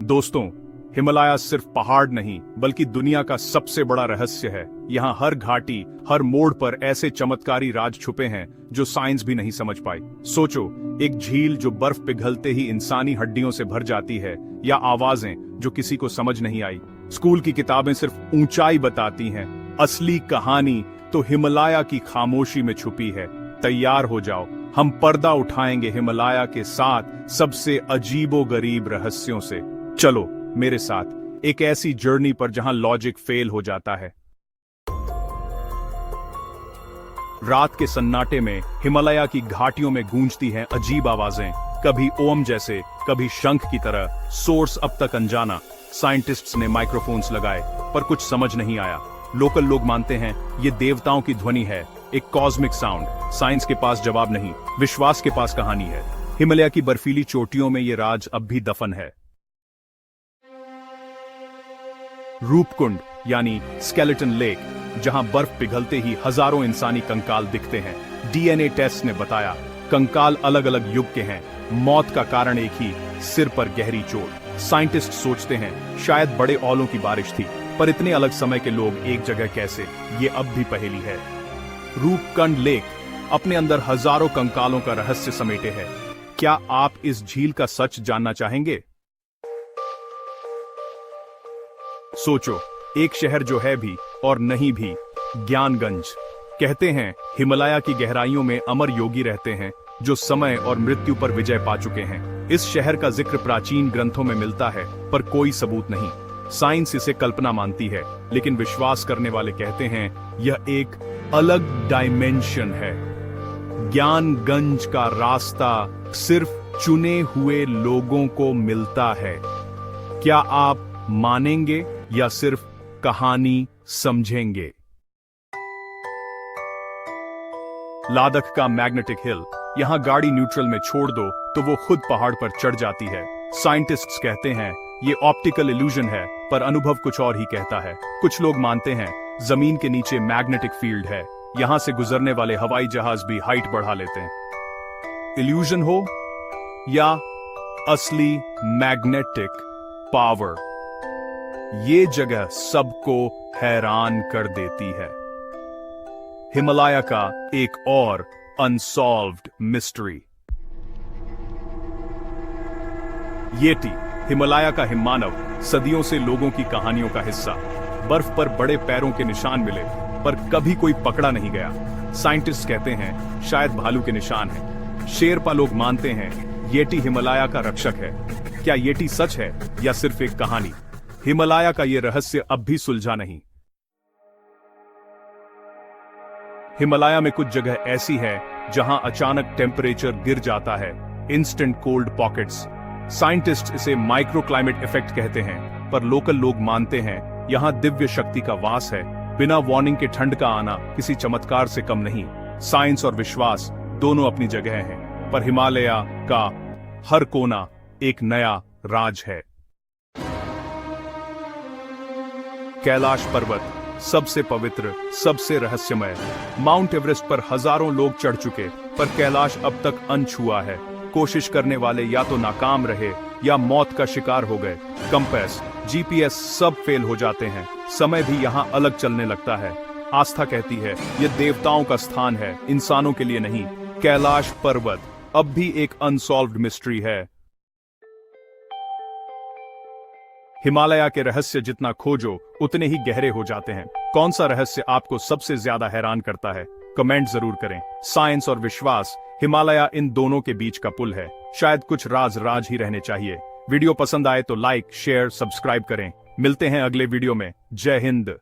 दोस्तों, हिमालय सिर्फ पहाड़ नहीं बल्कि दुनिया का सबसे बड़ा रहस्य है। यहाँ हर घाटी, हर मोड़ पर ऐसे चमत्कारी राज छुपे हैं जो साइंस भी नहीं समझ पाई। सोचो, एक झील जो बर्फ पिघलते ही इंसानी हड्डियों से भर जाती है, या आवाजें जो किसी को समझ नहीं आई। स्कूल की किताबें सिर्फ ऊंचाई बताती हैं, असली कहानी तो हिमालय की खामोशी में छुपी है। तैयार हो जाओ, हम पर्दा उठाएंगे हिमालय के साथ सबसे अजीबोगरीब रहस्यों से। चलो मेरे साथ एक ऐसी जर्नी पर जहां लॉजिक फेल हो जाता है। रात के सन्नाटे में हिमालय की घाटियों में गूंजती हैं अजीब आवाजें, कभी ओम जैसे, कभी शंख की तरह। सोर्स अब तक अनजाना। साइंटिस्ट्स ने माइक्रोफोन्स लगाए पर कुछ समझ नहीं आया। लोकल लोग मानते हैं ये देवताओं की ध्वनि है, एक कॉस्मिक साउंड। साइंस के पास जवाब नहीं, विश्वास के पास कहानी है। हिमालय की बर्फीली चोटियों में ये राज अब भी दफन है। रूपकुंड यानी स्केलेटन लेक, जहां बर्फ पिघलते ही हजारों इंसानी कंकाल दिखते हैं। डीएनए टेस्ट ने बताया कंकाल अलग अलग युग के हैं। मौत का कारण एक ही, सिर पर गहरी चोट। साइंटिस्ट सोचते हैं शायद बड़े औलों की बारिश थी, पर इतने अलग समय के लोग एक जगह कैसे, ये अब भी पहेली है। रूपकुंड लेक अपने अंदर हजारों कंकालों का रहस्य समेटे है। क्या आप इस झील का सच जानना चाहेंगे? सोचो, एक शहर जो है भी और नहीं भी, ज्ञानगंज। कहते हैं हिमालय की गहराइयों में अमर योगी रहते हैं जो समय और मृत्यु पर विजय पा चुके हैं। इस शहर का जिक्र प्राचीन ग्रंथों में मिलता है पर कोई सबूत नहीं। साइंस इसे कल्पना मानती है, लेकिन विश्वास करने वाले कहते हैं यह एक अलग डायमेंशन है। ज्ञानगंज का रास्ता सिर्फ चुने हुए लोगों को मिलता है। क्या आप मानेंगे या सिर्फ कहानी समझेंगे? लादख का मैग्नेटिक हिल, यहां गाड़ी न्यूट्रल में छोड़ दो तो वो खुद पहाड़ पर चढ़ जाती है। साइंटिस्ट्स कहते हैं ये ऑप्टिकल इल्यूजन है, पर अनुभव कुछ और ही कहता है। कुछ लोग मानते हैं जमीन के नीचे मैग्नेटिक फील्ड है, यहां से गुजरने वाले हवाई जहाज भी हाइट बढ़ा लेते हैं। इल्यूजन हो या असली मैग्नेटिक पावर, ये जगह सबको हैरान कर देती है। हिमालय का एक और अनसॉल्व्ड मिस्ट्री। येटी, हिमालय का हिममानव, सदियों से लोगों की कहानियों का हिस्सा। बर्फ पर बड़े पैरों के निशान मिले पर कभी कोई पकड़ा नहीं गया। साइंटिस्ट कहते हैं शायद भालू के निशान हैं। शेरपा लोग मानते हैं येटी हिमालय का रक्षक है। क्या येटी सच है या सिर्फ एक कहानी? हिमालय का यह रहस्य अब भी सुलझा नहीं। हिमालय में कुछ जगह ऐसी है जहां अचानक टेम्परेचर गिर जाता है, इंस्टेंट कोल्ड पॉकेट्स। साइंटिस्ट इसे माइक्रो क्लाइमेट इफेक्ट कहते हैं, पर लोकल लोग मानते हैं यहां दिव्य शक्ति का वास है। बिना वार्निंग के ठंड का आना किसी चमत्कार से कम नहीं। साइंस और विश्वास दोनों अपनी जगह हैं, पर हिमालय का हर कोना एक नया राज है। कैलाश पर्वत, सबसे पवित्र, सबसे रहस्यमय। माउंट एवरेस्ट पर हजारों लोग चढ़ चुके, पर कैलाश अब तक अनछुआ है। कोशिश करने वाले या तो नाकाम रहे या मौत का शिकार हो गए। कंपास, जीपीएस सब फेल हो जाते हैं। समय भी यहां अलग चलने लगता है। आस्था कहती है यह देवताओं का स्थान है, इंसानों के लिए नहीं। कैलाश पर्वत अब भी एक अनसॉल्व्ड मिस्ट्री है। हिमालय के रहस्य जितना खोजो उतने ही गहरे हो जाते हैं। कौन सा रहस्य आपको सबसे ज्यादा हैरान करता है? कमेंट जरूर करें। साइंस और विश्वास, हिमालय इन दोनों के बीच का पुल है। शायद कुछ राज ही रहने चाहिए। वीडियो पसंद आए तो लाइक, शेयर, सब्सक्राइब करें। मिलते हैं अगले वीडियो में। जय हिंद।